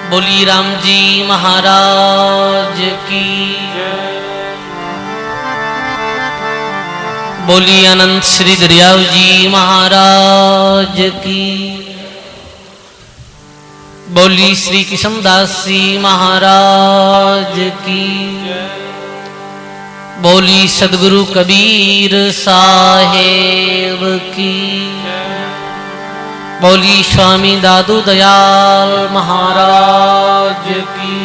बोली राम जी महाराज की। बोली अनंत श्री दरियाव जी महाराज की। बोली श्री किशनदास जी महाराज की। बोली सदगुरु कबीर साहेब की। बोली स्वामी दादू दयाल महाराज की।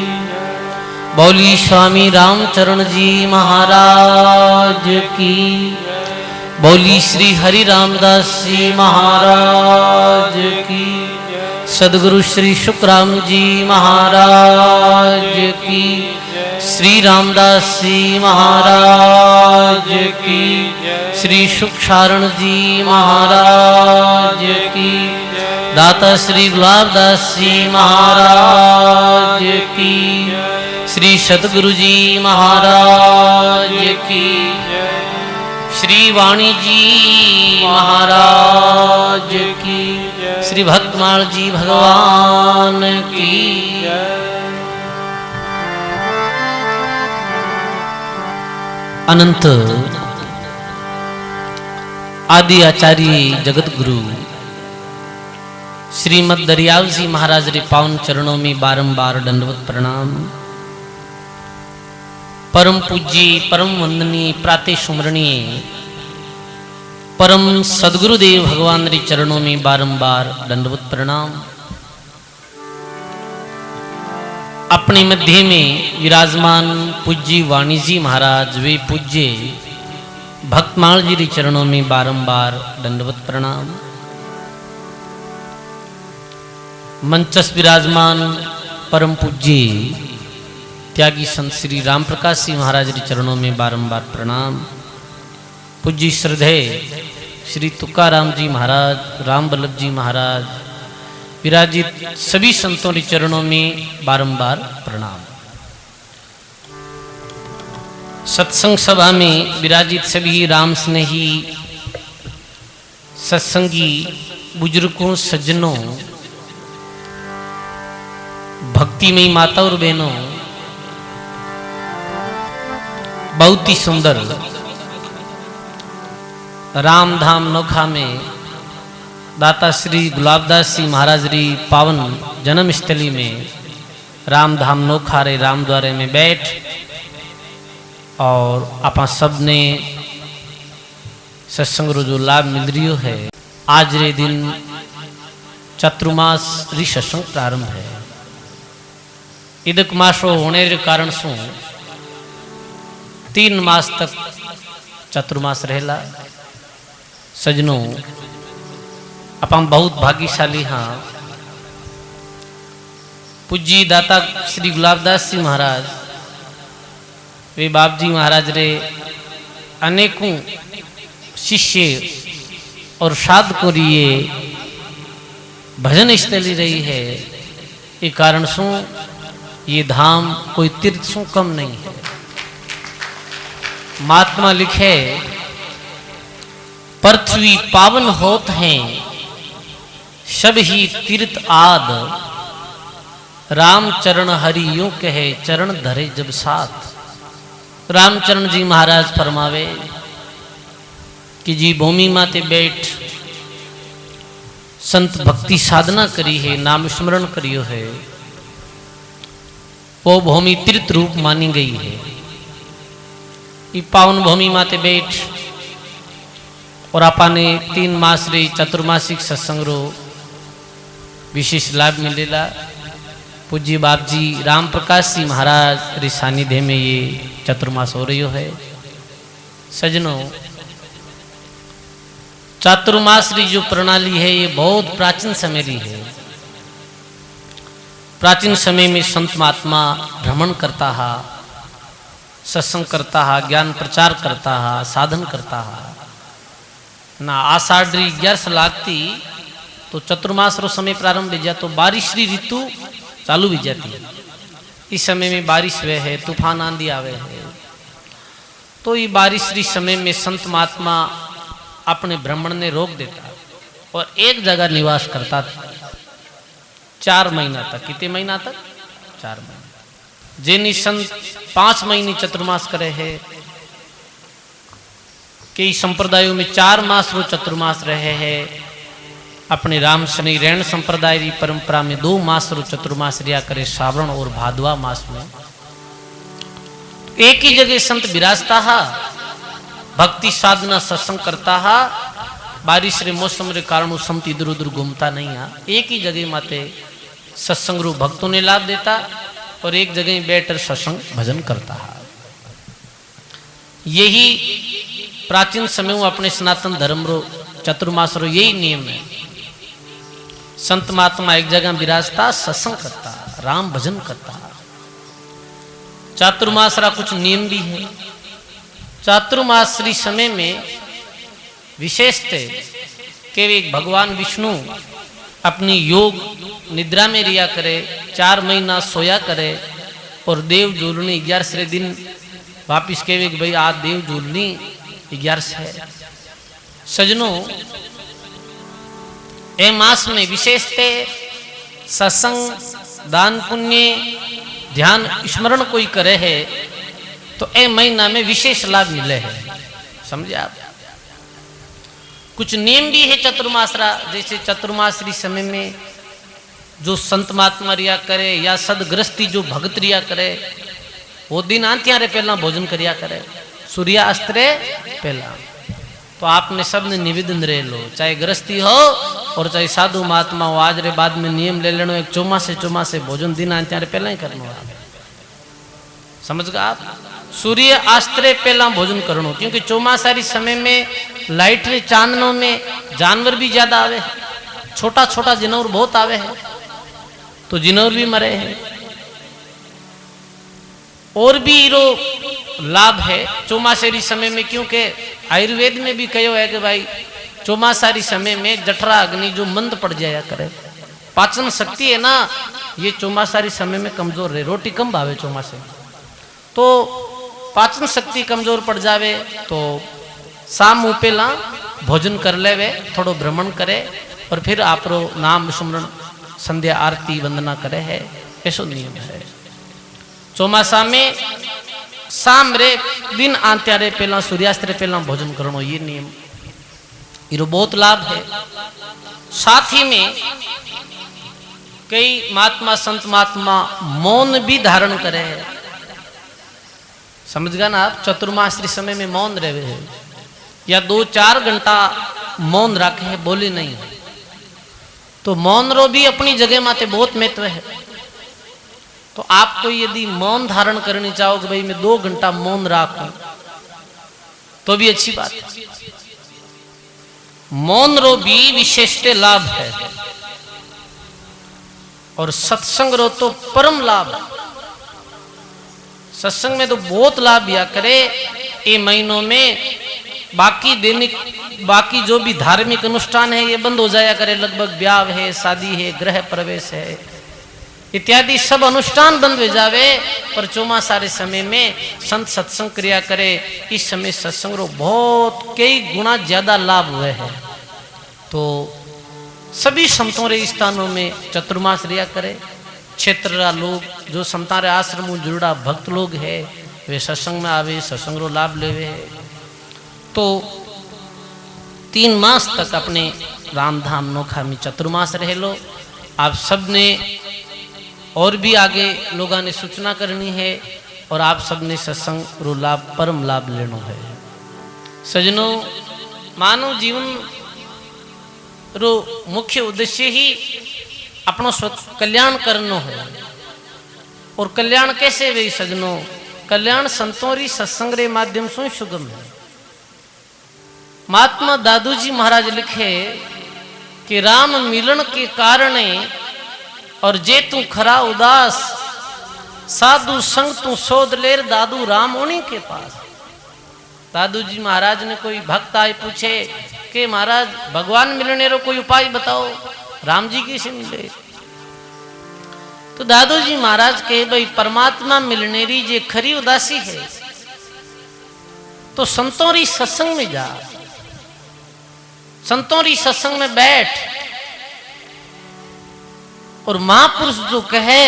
बोली स्वामी रामचरण जी महाराज की। बोली श्री हरि रामदास जी महाराज की। सदगुरु श्री शुक्राम जी महाराज की। श्री रामदास जी महाराज की। श्री सुखसारण जी महाराज की। दाता श्री गुलाबदास जी महाराज की। श्री सतगुरु जी महाराज की। श्री वाणी जी महाराज की। श्री भक्तमाल जी भगवान की। अनंत आदि आचार्य जगत गुरु श्रीमद दरियाव जी महाराज रे पावन चरणों में बारंबार दंडवत प्रणाम। परम पूज्य परम वंदनीय प्राते सुमरणीय परम सदगुरुदेव भगवान रे चरणों में बारंबार दंडवत प्रणाम। अपने मध्य में विराजमान पूज्य वाणी जी महाराज वे पूज्य भक्तमाल जी रे चरणों में बारंबार दंडवत प्रणाम। मंचस विराजमान परम पूज्य त्यागी संत श्री राम प्रकाश जी महाराज के चरणों में बारंबार प्रणाम। पूज्य श्रद्धेय श्री तुकाराम जी महाराज, राम वल्लभ जी महाराज विराजित सभी संतों के चरणों में बारंबार प्रणाम। सत्संग सभा में विराजित सभी राम स्नेही सत्संगी बुजुर्गों, सज्जनों, भक्तिमयी माता और बहनों, बहुत ही सुंदर राम धाम नोखा में दाता श्री गुलाबदास जी महाराज री पावन जन्म स्थली में राम धाम नोखा रे राम द्वारे में बैठ और आप सब ने सत्संग रो जो लाभ मिल रही है। आज रे दिन चतुर्मास री सत्संग प्रारंभ है। इदक मासो होने के कारण सु 3 मास तक चतुर्मास रहेला। सजनों अपन बहुत भाग्यशाली हाँ। पूज्य दाता श्री गुलाबदास जी महाराज वे बाप जी महाराज रे अनेकों शिष्य और साधक को लिए भजन स्थली रही है। ये कारण सु ये धाम कोई तीर्थ सु कम नहीं है। महात्मा लिखे पृथ्वी पावन होत हैं सब ही तीर्थ आद। राम चरण हरि यूं कहे चरण धरे जब साथ। रामचरण जी महाराज फरमावे कि जी भूमि माते बैठ संत भक्ति साधना करी है, नाम स्मरण करियो है, वो भूमि तीर्थ रूप मानी गई है। ये पावन भूमि माते बैठ और आपने 3 मास रे चतुर्मासिक सत्संग रो विशेष लाभ मिलेला। पूज्य बाप जी राम प्रकाश जी महाराज रे सानिध्य में ये चतुर्मास हो रही है। सजनों, चातुर्मास री जो प्रणाली है ये बहुत प्राचीन समय री है। प्राचीन समय में संत महात्मा भ्रमण करता है, सत्संग करता है, ज्ञान प्रचार करता है, साधन करता है ना। आषाढ़ 11 लागती तो चतुर्मास रो समय प्रारंभ हो जाए तो बारिश री ऋतु चालू भी जाती है। इस समय में बारिश वे है, तूफान आंधी आवे है। तो ये बारिश री समय में संत महात्मा अपने भ्रमण ने रोक देता और एक जगह निवास करता 4 महीना तक। कितने महीना तक? 4 महीने। जेनी संत 5 महीने चतुर्मास करे है, कई संप्रदायों में 4 मास रो चतुर्मास रहे हैं। अपने राम शनि रैण संप्रदाय की परंपरा में 2 मास रो चतुर्मास रिया करे, श्रावण और भादवा मास में। एक ही जगह संत विराजता हा, भक्ति साधना सत्संग करता हा, बारिश रे मौसम रे कारण संत इधर उधर घूमता नहीं हा। एक ही जगह माते सत्संग रू भक्तों ने लाभ देता और एक जगह बैठकर सत्संग भजन करता हा। यही प्राचीन समय में अपने सनातन धर्म रो चतुर्मास रो यही नियम है। संत महात्मा एक जगह विराजता, सत्संग करता, राम भजन करता। चातुर्मास रा कुछ नियम भी है। चातुर्मास री समय में विशेष थे कि भगवान विष्णु अपनी योग निद्रा में रिया करे, 4 महीना सोया करे और देव जूलनी 11वें दिन वापिस कहे कि भाई आज देव जूलनी 11 है। सजनों, ए मास में विशेष थे सत्संग, दान, पुण्य, ध्यान, स्मरण कोई करे है तो ए महीना में विशेष लाभ मिले है। समझे आप? कुछ नियम भी है चतुर्मास रा। जैसे चतुर्मास री समय में जो संत महात्मा रिया करे या सदग्रस्ती जो भगत रिया करे, वो दिन आंतिया रे पहला भोजन करिया करे, सूर्यास्त रे पहला। तो आपने सबने निवेदन रह लो, चाहे गृहस्थी हो और चाहे साधु महात्मा हो, आज रे बाद में नियम ले लेनो, एक चौमासे भोजन दिन आंतिया रे पहला ही करना। समझ गए आप? सूर्य आस्त्रे पहला भोजन करनो, क्योंकि चौमासारी समय में लाइट रे चांदनों में जानवर भी ज्यादा आवे, छोटा छोटा जिनौर बहुत आवे है, तो जिनौर भी मरे हैं। और भी रो लाभ है चौमासारी समय में, क्योंकि आयुर्वेद में भी कहो है कि भाई चौमासारी समय में जठरा अग्नि जो मंद पड़ जाया करे, पाचन शक्ति है ना, ये चौमासारी समय में कमजोर रहे, रोटी कम भावे चौमासे, तो पाचन शक्ति कमजोर पड़ जावे तो शाम पहला भोजन कर लेवे, थोड़ो भ्रमण करे और फिर आप रो नाम स्मरण संध्या आरती वंदना करे है। ऐसो नियम है। चौमासा में शाम रे दिन आंत्या रे पहला सूर्यास्त रे पहला भोजन करनो, ये नियम, इरो बहुत लाभ है। साथ ही में कई महात्मा संत महात्मा मौन भी धारण करे है। समझ गए ना आप? चतुर्मास समय में मौन रहे है या 2-4 घंटा मौन रखे है, बोले नहीं, तो मौन रो भी अपनी जगह माते बहुत महत्व है। तो आपको यदि मौन धारण करनी चाहो कि भाई मैं 2 घंटा मौन राखूं, तो भी अच्छी बात है। मौन रो भी विशेष लाभ है और सत्संग रो तो परम लाभ। सत्संग में तो बहुत लाभ दिया करे। ये महीनों में बाकी दैनिक बाकी जो भी धार्मिक अनुष्ठान है ये बंद हो जाया करे, लगभग ब्याह है, शादी है, गृह प्रवेश है इत्यादि सब अनुष्ठान बंद हो जावे, पर चौमासारे समय में संत सत्संग क्रिया करे। इस समय सत्संग रो बहुत कई गुना ज्यादा लाभ हुए हैं। तो सभी संतों रे स्थानों में चतुर्मास रिया करे। क्षेत्र लोग जो संतारे आश्रम जुड़ा भक्त लोग है वे सत्संग में आवे, सत्संग रो लाभ लेवे है। तो 3 मास तक अपने रामधाम नोखा में चतुर्मास रह लो। आप सब ने और भी आगे लोगों ने सूचना करनी है और आप सब ने सत्संग रो लाभ परम लाभ लेनो है। सजनों, मानव जीवन रो मुख्य उद्देश्य ही अपनो कल्याण करनो है। और कल्याण कैसे वे सजनों? कल्याण संतों री सत्संग रे माध्यम से सुगम है। महात्मा दादू जी महाराज लिखे कि राम मिलन के कारण और जे तू खरा उदास, साधु संग तू शोध लेर दादू राम उन्हीं के पास। दादू जी महाराज ने कोई भक्त आए पूछे कि महाराज भगवान मिलने रो कोई उपाय बताओ, राम जी कैसे मिले? तो दादू जी महाराज कहे भाई परमात्मा मिलने री जे खरी उदासी है तो संतों री सत्संग में जा, संतों री सत्संग में बैठ। और महापुरुष जो कहे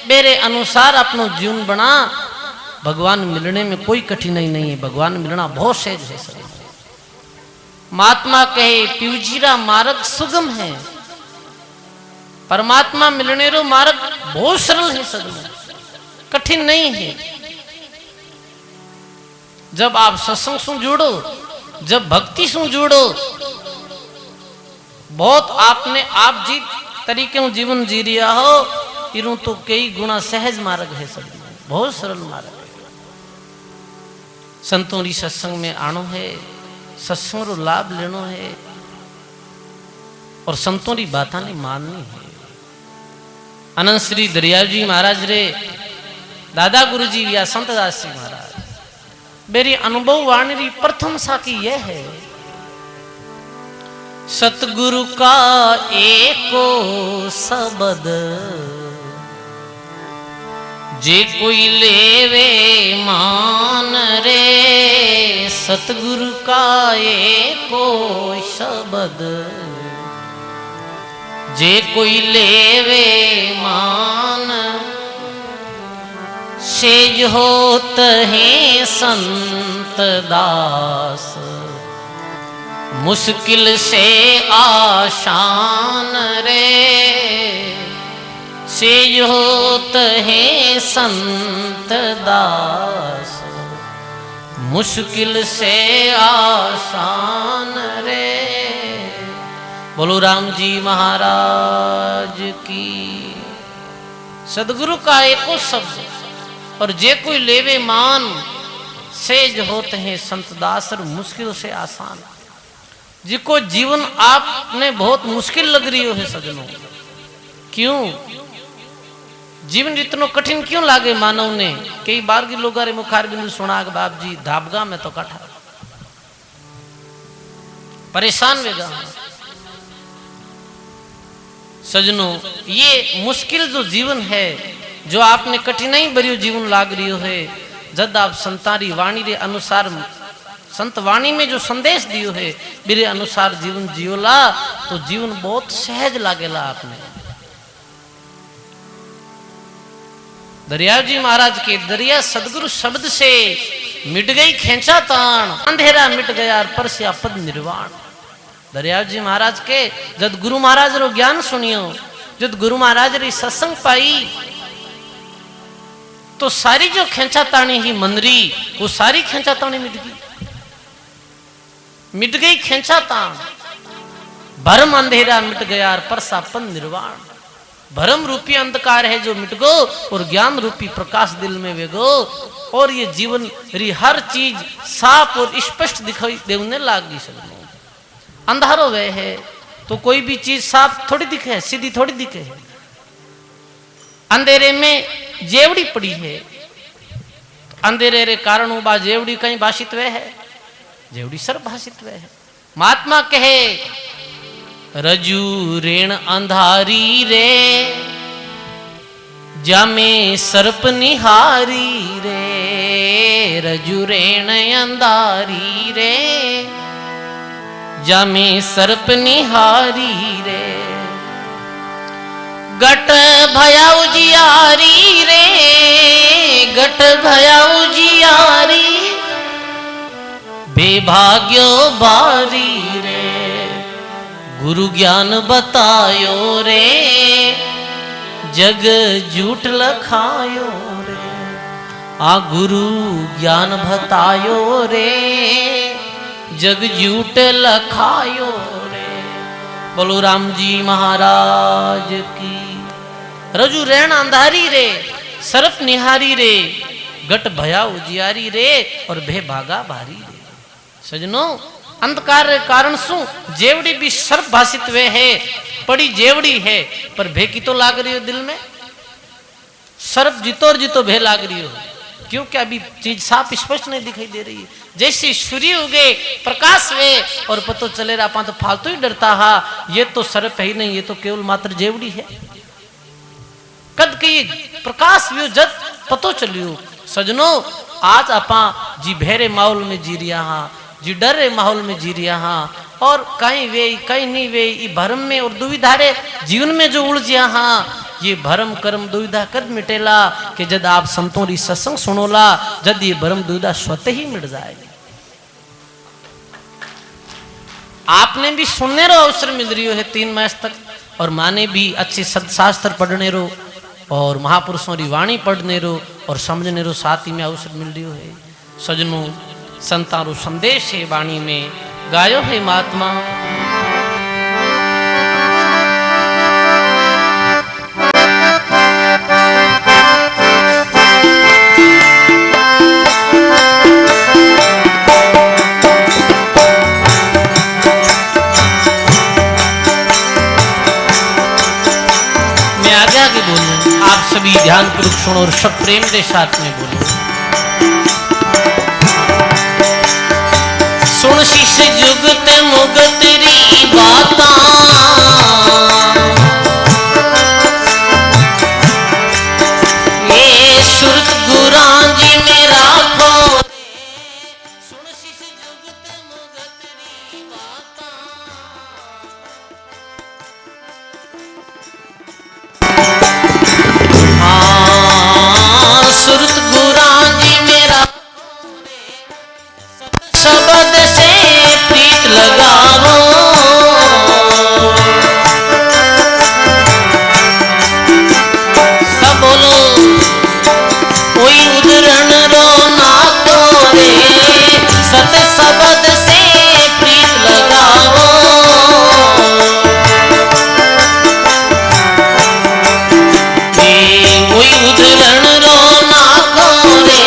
मेरे अनुसार अपनो जीवन बना। भगवान मिलने में कोई कठिनाई नहीं है, भगवान मिलना बहुत सहज है। सभी महात्मा कहे पीवजीरा मार्ग सुगम है, परमात्मा मिलने रो मार्ग बहुत सरल है, सदन कठिन नहीं है। जब आप सत्संग से जुड़ो, जब भक्ति से जुड़ो, बहुत आपने आप जी तरीके जीवन जी रिया हो, इरू तो कई गुना सहज मार्ग है, सब बहुत सरल मार्ग है। संतों री सत्संग में आनो है, सत्संग रो लाभ लेनो है और संतों री बातां ने माननी है। अनंत श्री दरियाव जी महाराज रे दादा गुरु जी या संत दास जी महाराज मेरी अनुभव वाणी री प्रथम साखी यह है, सतगुरु का एको शब्द जे कोई लेवे मान रे, सतगुरु का एको शब्द जे कोई लेवे मान, सेज होत है संत दास मुश्किल से आसान रे, सेज होत है संत दास मुश्किल से आसान रे। बोलो राम जी महाराज की। सदगुरु का एको शब्द और जे कोई लेवे मान, सेज होते हैं संत दास और मुश्किल से आसान। जिको जीवन आपने बहुत मुश्किल लग रही हो है सजनों, क्यों जीवन इतना कठिन क्यों लागे मानव ने? कई बार के लोग मुखार बिंदु सुना के बाप जी धाबगा में तो कठा परेशान वेगा। सजनों ये मुश्किल जो जीवन है, जो आपने कठिनाई भरियो जीवन लाग रही है, जब आप संतारी वाणी रे अनुसार संत वाणी में जो संदेश दियो है मेरे अनुसार जीवन जियोला तो जीवन बहुत सहज लागेला। आपने दरिया जी महाराज के दरिया सदगुरु शब्द से मिट गई खेचा तान, अंधेरा मिट गया परस्या पद निर्वाण। दरिया जी महाराज के जब गुरु महाराज रो ज्ञान सुनियो, जब गुरु महाराज री सत्संग पाई तो सारी जो खेचा ताणी ही मंदरी वो सारी खेचा ताणी मिट गई, मिट गई खेचा तान। भरम अंधेरा मिट गया परसापन निर्वाण। भरम रूपी अंधकार है जो मिट गो और ज्ञान रूपी प्रकाश दिल में वेगो, और ये जीवन री हर चीज साफ और स्पष्ट दिखाई देने लागी। सब अंधारो वह है तो कोई भी चीज साफ थोड़ी दिखे, सीधी थोड़ी दिखे। अंधेरे में जेवड़ी पड़ी है, अंधेरे रे कारण बा जेवड़ी कहीं भाषित वे है, जेवड़ी सर्व भाषित वे है। महात्मा कहे रजू रेण अंधारी रे, जामे सर्प निहारी रे, रजू रेण अंधारी रे, जामे सर्प निहारी रे, गट भयाउ जियारी रे, गट भयाउ जियारी, बेभाग्यो बारी रे, गुरु ज्ञान बतायो रे, जग झूठ लखायो रे, आ गुरु ज्ञान बतायो रे, जग झूठ लखायो रे। बोलो राम जी महाराज की। रजू रेण अंधारी रे, सर्प निहारी रे, गट भया उजियारी रे, और भे भागा भारी रे। सजनों अंधकार कारण सु जेवड़ी भी सर्प भाषित वे है, पड़ी जेवड़ी है, पर भे की तो लाग रही हो दिल में, सर्प जितो और जितो भे लाग रही हो, क्योंकि अभी चीज साफ स्पष्ट नहीं दिखाई दे रही है। जैसे सूर्य उगे प्रकाश वे और पतो चले रहा तो फालतू ही डरता हा, ये तो सर्प है ही नहीं, ये तो केवल मात्र जेवड़ी है। कद की प्रकाश व्यू जद पतो चलियो। सजनों आज आपा जी भेरे माहौल में जी रिया हा, जी डरे माहौल में जी रिया हा, और कहीं वे कहीं नहीं वे भरम में और दुविधारे जीवन में जो उलझिया हा, ये भरम कर्म दुविधा कद मिटेला कि जद आप संतों री सत्संग सुनोला जद ये भरम दुविधा स्वतः ही मिट जाए। आपने भी सुनने रो अवसर मिल रही है 3 मास तक और माने भी अच्छे सदशास्त्र पढ़ने रो और महापुरुषों की वाणी पढ़ने रो और समझने रो साथ ही में अवसर मिल रही है। सजनों संतां रो संदेश है वाणी में गायो है महात्मा। आप सभी ध्यान पूर्वक सुनो और सब प्रेम के साथ में बोलो। सुन शीश जुगत मुगत री बातां ये सुरत गुरां जी में राखो। सुन शीश जुगत मुगत री बातां सुरत गुरां जी मेरा शब्द से प्रीत लगावो। सब बोलो कोई उदरण रो ना तोरे सत शब्द से प्रीत लगावो। कोई उदरण रो ना कोरे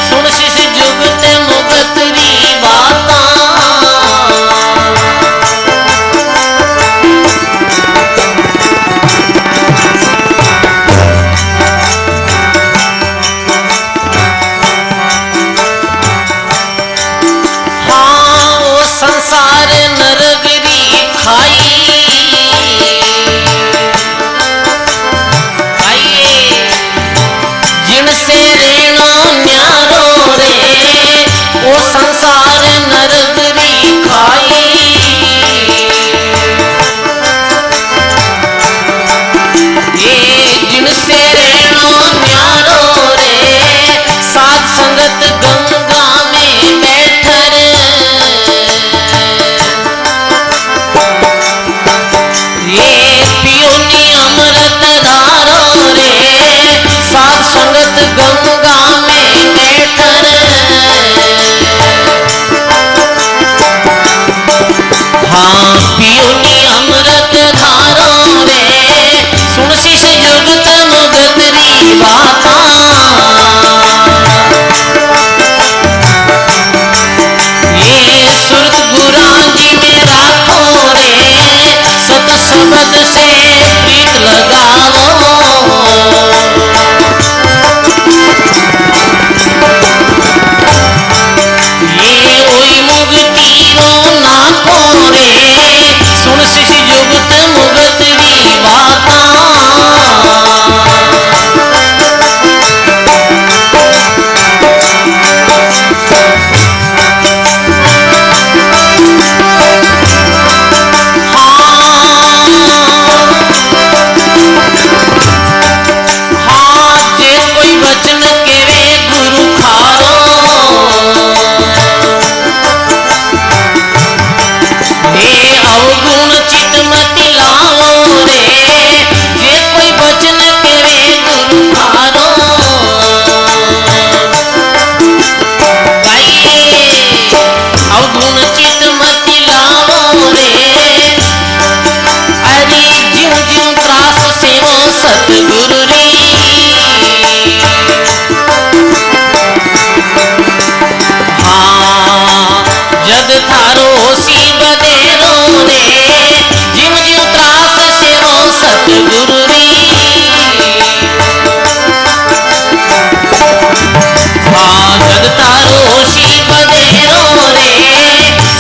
सुन शीश जुगत मुगत री बातां। हाँ वो संसार नरगरी खाई से रेणो न्यारो रे ओ संसार नरगरी खाई। ये जिनसे रेणो न्यारो रे साथ संगत गंगा में बैठर। ये पियोनी अमृत धारो रे साथ संगत गंगा में बैठर। हाँ पियोनी अमृत धारो रे सुन शीश जुगत मुगत री बातां। ये सुरत गुरां जी में राखो रे सत शब्द से प्रीत लगावो। ये ओई मुगती रो ना कोरे सुन शीश जुगत मुगत री बातां। हाँ जे कोई वचन केवे गुरु खारो हे अवगुण चित मति लाओ रे। जे कोई वचन केवे गुरु खारो अवगुण चित मति लाओ रे। अरे ज्यों ज्यों त्रास सेवो सतगुरु री। हाँ जद थारो होसी बदेरो रे ज्यों ज्यों त्रास सेवो सतगुरु री। हाँ जद थारो होसी बदेरो रे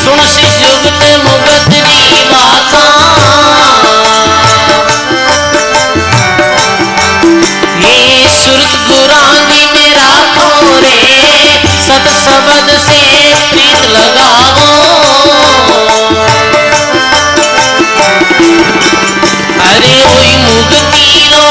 सुन शीश जुगत मुगत री बातां। ये सुरत गुरां जी में राखो रे सत शब्द से प्रीत लगावो। अरे ओई मुगती रो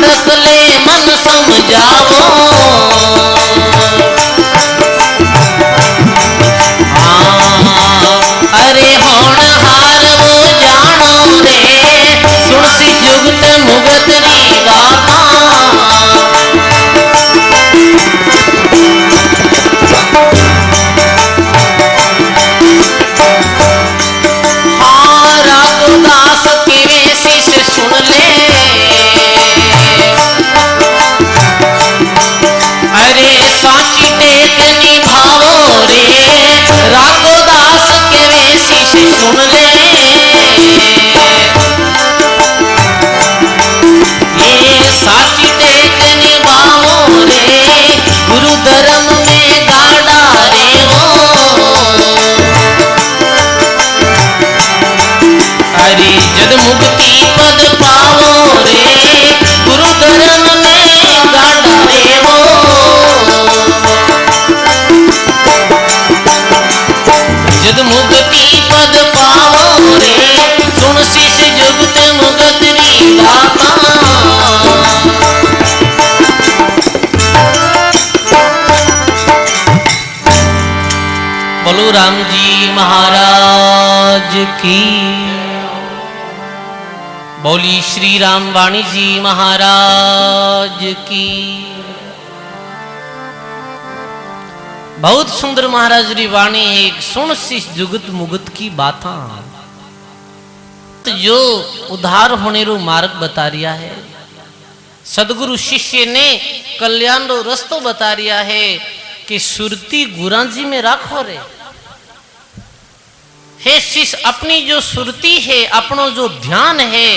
अड़क ले मन समझाओ। अरे होनहार वो जानो रे सुनसी जुगत मुगत री बाता। हाँ राघुदास के शिष सुन ले। अरे साची टेक निभाओ रे राघुदास के शिष सुन ले। ये साची टेक निभाओ रे गुरु धर्म में गाड़ा रे वो। अरे जद मुक्ति पद पाओ रे गुरु धर्म में गाड़ा रे वो। जद मुक्ति पद पाओ रे सुन शिष जुगत मुगत री बाता। बोलो राम जी महाराज की। बोली श्री राम वाणी जी महाराज की। बहुत सुंदर महाराज री वाणी है। सुन शिष जुगत मुगत की बाता। जो उद्धार होने रो मार्ग बता रिया है। सदगुरु शिष्य ने कल्याण रो रस्तो बता रिया है कि सुरती गुराजी में राखो रे। हे शिष्य अपनी जो सुरती है अपनो जो ध्यान है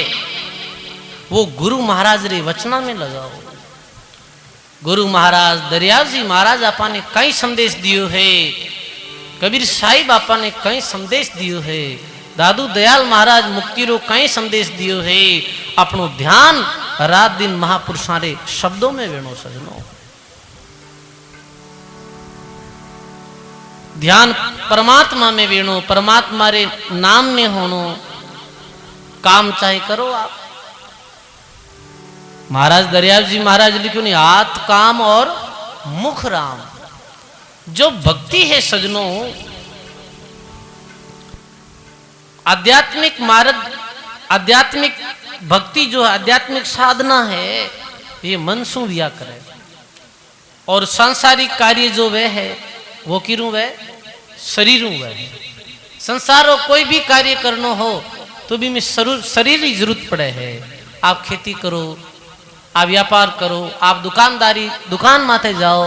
वो गुरु महाराज रे वचना में लगाओ। गुरु महाराज दरियाव जी महाराज आपा ने कई संदेश दियो है। कबीर साहिब आपा ने कई संदेश दियो है। दादू दयाल महाराज मुक्ति रो कई संदेश दियो है। अपनो ध्यान रात दिन महापुरुषा रे शब्दों में वेणो सजनो। ध्यान परमात्मा में वेणो, परमात्मा रे नाम में होनो। काम चाहे करो आप। महाराज दरियाव जी महाराज लिखो नहीं हाथ काम और मुख राम। जो भक्ति है सजनों, आध्यात्मिक मार्ग, आध्यात्मिक भक्ति जो आध्यात्मिक साधना है ये मन सु दिया करे। और सांसारिक कार्य जो वह है वो किरू वह शरीर वह है। संसार को कोई भी कार्य करना हो तो भी में शरीर की जरूरत पड़े है। आप खेती करो, आप व्यापार करो, आप दुकानदारी दुकान माथे जाओ,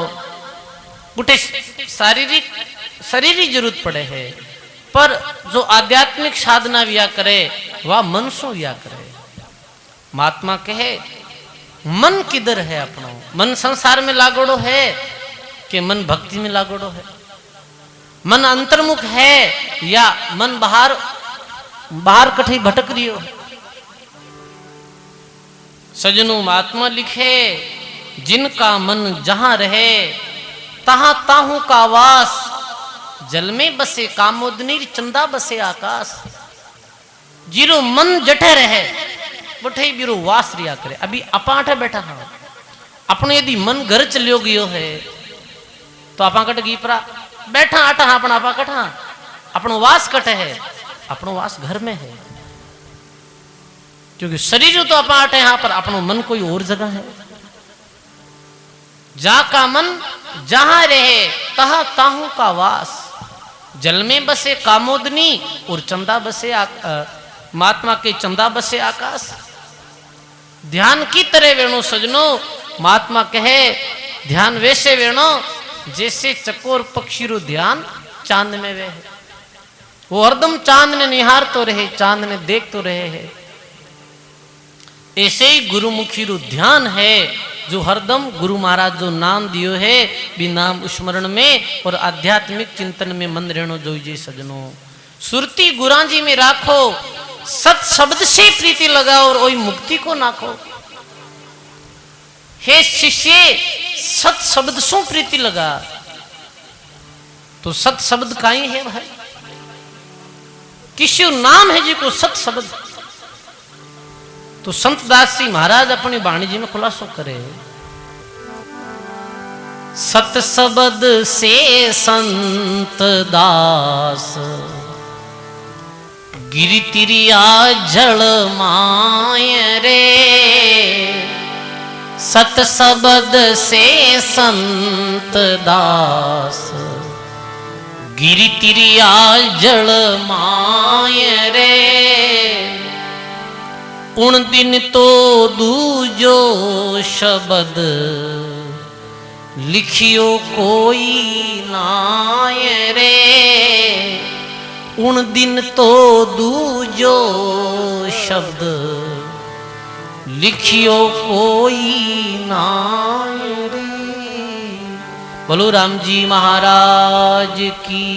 उठे शारीरिक शरीर की जरूरत पड़े है। पर जो आध्यात्मिक साधना विया करे वह मन सो विया करे। महात्मा कहे मन किधर है अपनो? मन संसार में लागोड़ो है कि मन भक्ति में लागोड़ो है? मन अंतर्मुख है या मन बाहर बाहर कठी भटक रही हो? सजनों महात्मा लिखे जिनका मन जहां रहे तहां ताहू का वास। जल में बसे कामोदनी चंदा बसे आकाश। जीरो मन जठे रहे बठे बिरो वास रिया करे। अभी अपाठ बैठा हाँ अपने यदि मन घर चलियो गयो है तो आपा कट गई परा बैठा आटा अपना आपा कटा अपनो वास कटे है। अपनो वास घर में है क्योंकि शरीर तो आपा आटे यहाँ पर अपनो मन कोई और जगह है। जा का मन जहां रहे तहा ताहू का वास। जल में बसे कामोदनी और चंदा बसे महात्मा के चंदा बसे आकाश। ध्यान की तरह वेणो सजनो। महात्मा कहे ध्यान वैसे वेणो जैसे चकोर पक्षी रो ध्यान चांद में वे है। वो हरदम चांद ने निहार तो रहे, चांद ने देख तो रहे है। ऐसे ही गुरुमुखी रो ध्यान है जो हरदम गुरु महाराज जो नाम दियो है भी नाम स्मरण में और आध्यात्मिक चिंतन में मन रहनो जोइजे सजनो। सुरती गुराजी में राखो, सत शब्द से प्रीति लगाओ और वही मुक्ति को नाखो। हे शिष्य सत शब्द सु प्रीति लगा तो सत शब्द काई है भाई? किसी नाम है जी को सत शब्द तो संत दास जी महाराज अपनी वाणी जी में खुलासो करे, सत शब्द से संत दास गिरी तिरिया जल माय रे, सत शब्द से संत दास गिरी तिरिया जल माय रे, उन दिन तो दूजो शब्द लिखियो कोई नाय रे, उन दिन तो दूजो शब्द लिखियो कोई नाय रे। बोलो राम जी महाराज की।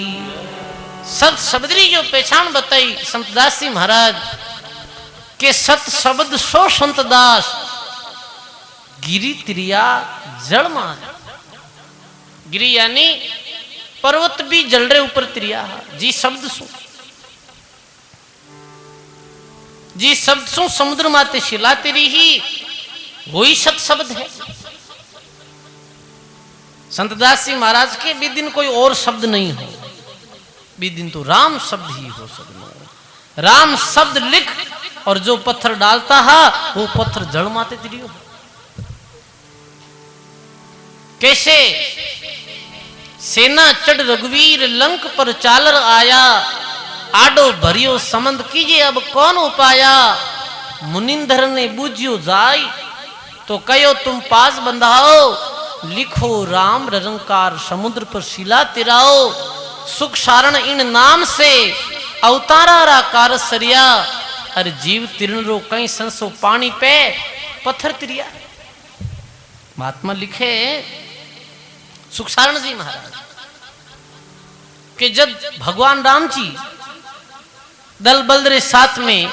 सत शब्दरी जो पहचान बताई संत दास जी महाराज के, सत शब्द सो संत दास गिरी तिरिया जल मान। गिरी यानी पर्वत भी जल रहे ऊपर तिरिया जी शब्द सु, जी शब्द सु समुद्र माते शिला तिरी ही वही सत शब्द है। संत दास जी महाराज के भी दिन कोई और शब्द नहीं हो, भी दिन तो राम शब्द ही हो सकता। राम शब्द लिख और जो पत्थर डालता है वो पत्थर जड़ माते तिरियो। कैसे सेना चढ़ रघुवीर लंक पर चालर आया, आडो भरियो समंद कीजिए अब कौन उपाया, मुनिंदर ने बूझियो जाय तो कयो तुम पास बंधाओ, लिखो राम रंकार समुद्र पर शिला तिराओ, सुख सारण इन नाम से अवतारा रा कार सरिया, अरे जीव तिरण रो कहीं संसो पानी पे पत्थर तिरिया। महात्मा लिखे सुखसारण जी महाराज कि जब भगवान राम जी दल बल रे साथ में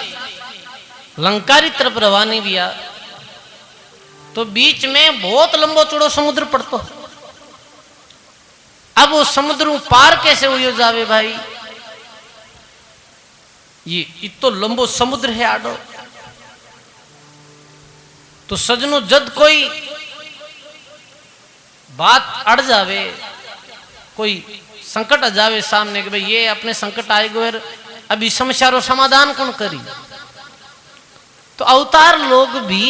लंकारी तरफ रवानी किया तो बीच में बहुत लंबो चौड़ो समुद्र पड़तो। अब वो समुद्र पार कैसे हुई जावे भाई, ये इतो लंबो समुद्र है आडो। तो सजनो जद कोई बात अड़ जावे, कोई संकट आ जावे सामने कि भाई ये अपने संकट आए गए, अभी समस्या रो समाधान कौन करी, तो अवतार लोग भी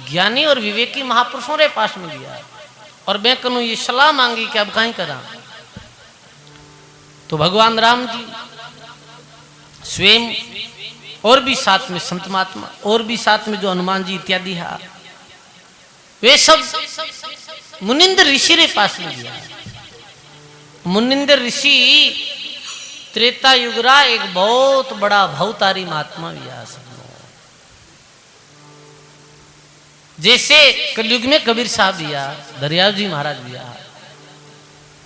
ज्ञानी और विवेकी महापुरुषों रे पास में गया और मैं कनु ये सलाह मांगी कि अब कहीं करा। तो भगवान राम जी स्वयं और भी साथ में संत महात्मा और भी साथ में जो हनुमान जी इत्यादि है, वे सब मुनिंदर ऋषि रे पास में गया। मुनिंदर ऋषि त्रेता युगरा एक बहुत बड़ा भवतारी महात्मा भी सब, जैसे कलयुग में कबीर साहब दिया, दरियाव जी महाराज दिया,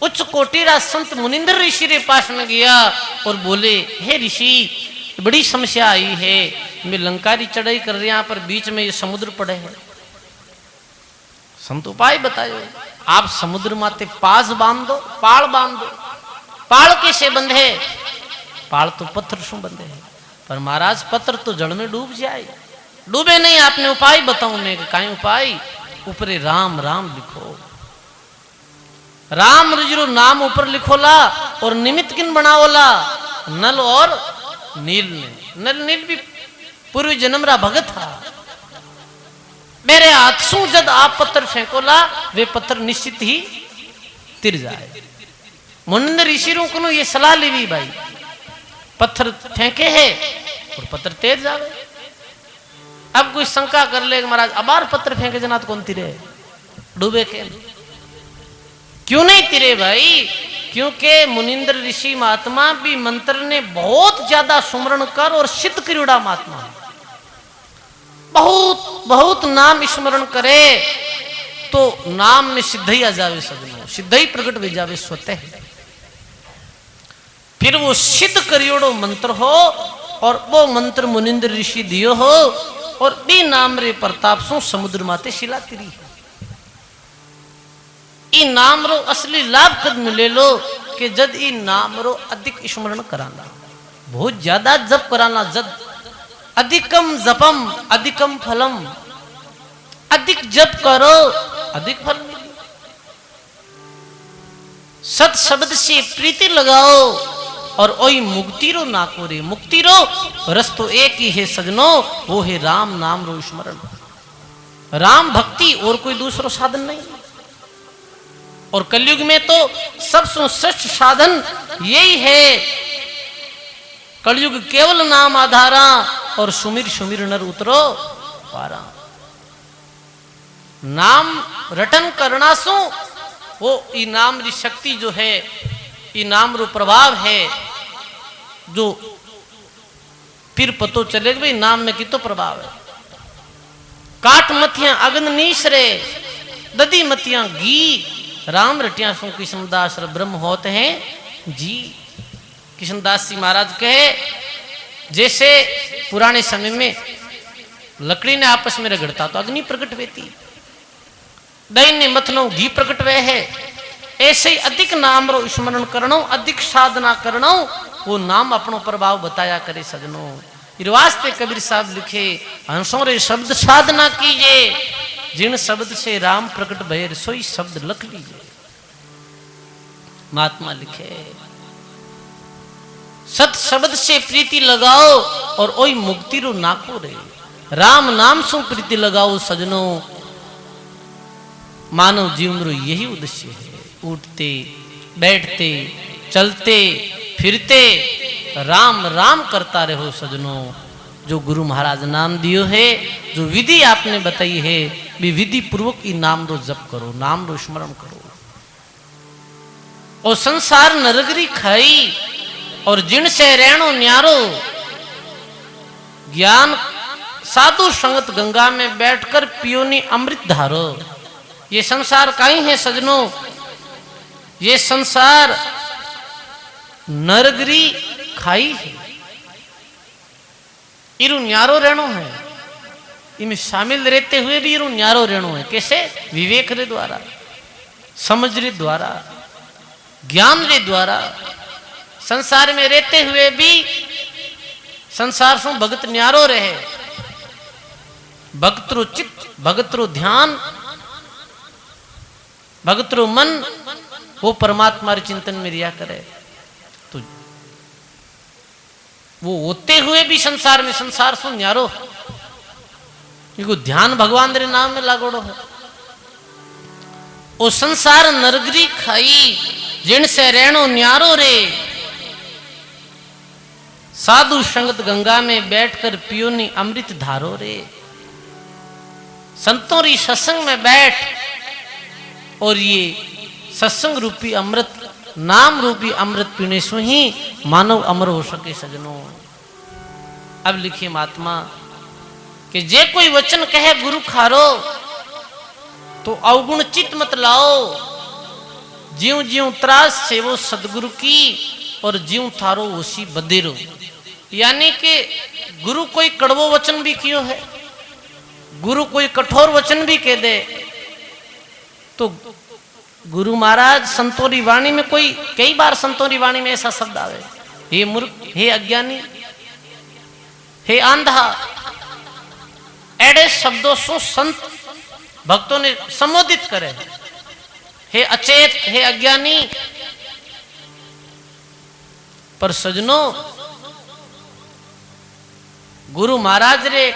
उच्च कोटि रा संत मुनिंदर ऋषि रे पास में गया और बोले, हे ऋषि बड़ी समस्या आई है, मैं लंकारी चढ़ाई कर रही यहाँ पर बीच में ये समुद्र पड़े है, संत उपाय बतायो। आप समुद्र माते पास बांध दो, पाल बांध दो। पाल कैसे बंधे, पाल तो पत्थर से बंधे है, पर महाराज पत्थर तो जड़ में डूब जाए। डूबे नहीं, आपने उपाय बताऊं मैं कहीं उपाय, ऊपरे राम राम लिखो, राम रुजरो नाम ऊपर लिखोला और निमित्त किन बनाओला, नल और नील ने। नल नील भी पूर्व जन्म रा भगत था। मेरे हाथ सु जद आप पत्थर फेंकोला वे पत्थर निश्चित ही तिर जाए। मुनिंदर ऋषि को ये सलाह ली भाई, पत्थर फेंके है और पत्थर तेज जावे। अब कोई शंका कर ले महाराज अबार पत्थर फेंके जना तो कौन तिरे, डूबे के क्यों नहीं तिरे भाई, क्योंकि मुनिंदर ऋषि महात्मा भी मंत्र ने बहुत ज्यादा सुमरण कर और सिद्ध करियोड़ा महात्मा, बहुत बहुत नाम स्मरण करे तो नाम में सिद्धि आ जावे, सजनो सिद्धि प्रकट हो जावे स्वतः। फिर वो सिद्ध करियोड़ो मंत्र हो और वो मंत्र मुनिंदर ऋषि दियो हो और बी नाम रे प्रताप सु समुद्र माते शिला तिरी। ई नाम रो असली लाभ कद मिले लो कि जद ई नाम रो अधिक स्मरण कराना, बहुत ज्यादा जप कराना, जद अधिकम जपम अधिकम फलम, अधिक जप करो अधिक फल मिले। सत शब्द से प्रीति लगाओ और ओई मुक्ति रो ना कोरे। मुक्ति रो रस तो एक ही है सजनो, वो है राम नाम रो स्मरण। राम भक्ति और कोई दूसरो साधन नहीं। और कलयुग में तो सबसे श्रेष्ठ साधन यही है। कलयुग केवल नाम आधारा और सुमिर सुमिर नर उतरो पारा। नाम रटन करना सो वो इनाम री शक्ति जो है, इनाम रो प्रभाव है, जो फिर पतो चलेगा भाई नाम में कितो प्रभाव है। काट मथिया अग्न नीसरे, ददी मथिया घी, राम रटिया सो किशनदास ब्रह्म होते हैं जी। किशनदास जी महाराज कहे जैसे पुराने समय में लकड़ी ने आपस में रगड़ता तो अग्नि प्रकट होती, दही ने मथनो घी प्रकट वे है। ऐसे ही अधिक नाम रो स्मरण करनो, अधिक साधना करनो, वो नाम अपनो प्रभाव बताया करे सजनो। वास्ते कबीर साहब लिखे हंसों रे शब्द साधना कीजिए, जिन शब्द से राम प्रकट भये सोई शब्द लख लीजिए। महात्मा लिखे सत शब्द से प्रीति लगाओ और ओई मुक्ति रो नाको रे। राम नाम सु प्रीति लगाओ सजनो, मानव जीवन रो यही उद्देश्य है। उठते बैठते चलते फिरते राम राम करता रहो सजनो। जो गुरु महाराज नाम दियो है, जो विधि आपने बताई है, भी विधि पूर्वक ई नाम रो जप करो, नाम रो स्मरण करो। और संसार नरगरी खाई और जिन से रहनो न्यारो, ज्ञान साधु संगत गंगा में बैठकर पियोनी अमृत धारो। ये संसार काई है सजनो, ये संसार नरगरी खाई है। इरु न्यारो रहनो है, इनमें शामिल रहते हुए भी इरु न्यारो रहनो है। कैसे? विवेक रे द्वारा, समझ रे द्वारा, ज्ञान रे द्वारा। संसार में रहते हुए भी संसार से भगत न्यारो रहे। भगत रो चित्त, भगत रो ध्यान, भगत रो मन वो परमात्मा रे चिंतन में रिया करे। तो वो होते हुए भी संसार में संसार सु न्यारो, क्योंकि ध्यान भगवान रे नाम में लागोड़ो है। ओ संसार नरगरी खाई, जिन से रहनो न्यारो रे। साधु संगत गंगा में बैठकर पियोनी अमृत धारो रे। संतों री सत्संग में बैठ और ये सत्संग रूपी अमृत, नाम रूपी अमृत पीने से ही मानव अमर हो सके सजनों। अब लिखिए महात्मा कि जे कोई वचन कहे गुरु खारो, तो अवगुण चित मत लाओ। ज्यों ज्यों त्रास से वो सदगुरु की, और ज्यों थारो उसी बदेरो। यानी कि गुरु कोई कड़वो वचन भी कियो है, गुरु कोई कठोर वचन भी कह दे, तो गुरु महाराज संतों की वाणी में कोई कई बार संतों की वाणी में ऐसा शब्द आवे, हे मूर्ख, हे अज्ञानी, हे आंधा, एडे शब्दों से संत भक्तों ने संबोधित करे। हे अचेत, हे अज्ञानी। पर सजनों, गुरु महाराज रे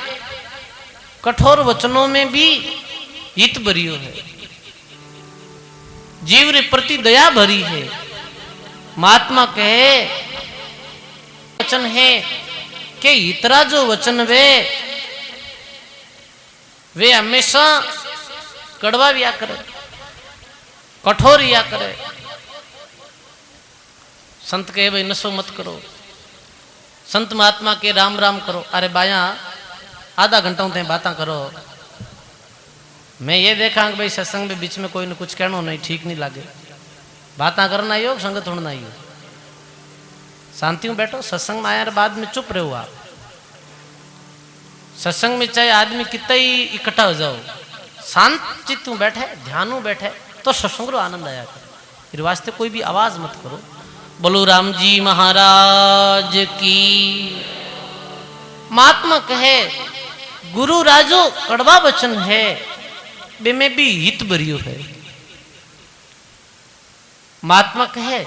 कठोर वचनों में भी हित भरियो है, जीव रे प्रति दया भरी है। महात्मा कहे वचन है कि इतरा जो वचन वे हमेशा कड़वा विया करे, कठोर या करे। संत कहे भाई नशो मत करो, संत महात्मा के राम राम करो। अरे बाया आधा घंटा ते बातें करो। मैं ये देखा कि भाई सत्संग में बीच में कोई ने कुछ कहना नहीं, ठीक नहीं लगे। बातें करना योग, संगत होना ही हो। शांति में बैठो, सत्संग में आया बाद में चुप रहो आप। सत्संग में चाहे आदमी कितना ही इकट्ठा हो जाओ, शांत चित्त में बैठे, ध्यान में बैठे, तो सत्संग रो आनंद आया करे। फिर वास्ते कोई भी आवाज मत करो। बोलो राम जी महाराज की। महात्मा कहे गुरु राजो कड़वा वचन है बे में भी हित भरियो है। महात्मा कहे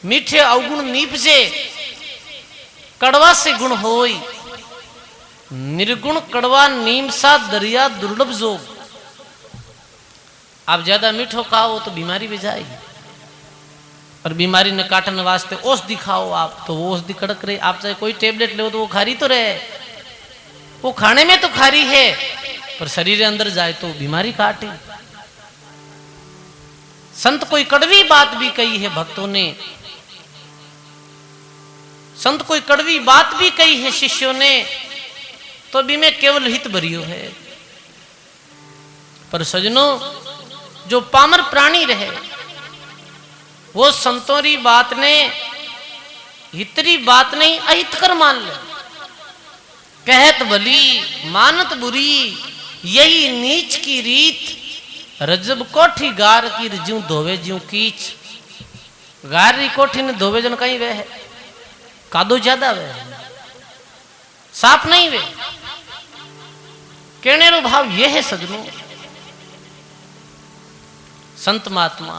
मीठे अवगुण नीपजे कड़वा से गुण होई, निर्गुण कड़वा नीम सा दरिया दुर्लभ जोग। आप ज्यादा मीठो खाओ तो बीमारी भी जाएगी, और बीमारी ने काटने वास्ते औषधि खाओ आप तो वो औषधि कड़क रहे। आप चाहे कोई टेबलेट ले तो वो खारी तो रहे, वो खाने में तो खारी है पर शरीर के अंदर जाए तो बीमारी काटे। संत कोई कड़वी बात भी कही है भक्तों ने, संत कोई कड़वी बात भी कही है शिष्यों ने, तो भी में केवल हित भरियो है। पर सजनों जो पामर प्राणी रहे वो संतों री बात ने हितरी बात नहीं अहितकर मान ले। कहत भली मानत बुरी यही नीच की रीत, रजब कोठी गार की ज्यूं धोवे ज्यूं कीच। गार री कोठी ने धोवे जन कहीं वे है, कादो ज्यादा वे, साफ नहीं वे। कहने रो भाव ये है सजनों, संत महात्मा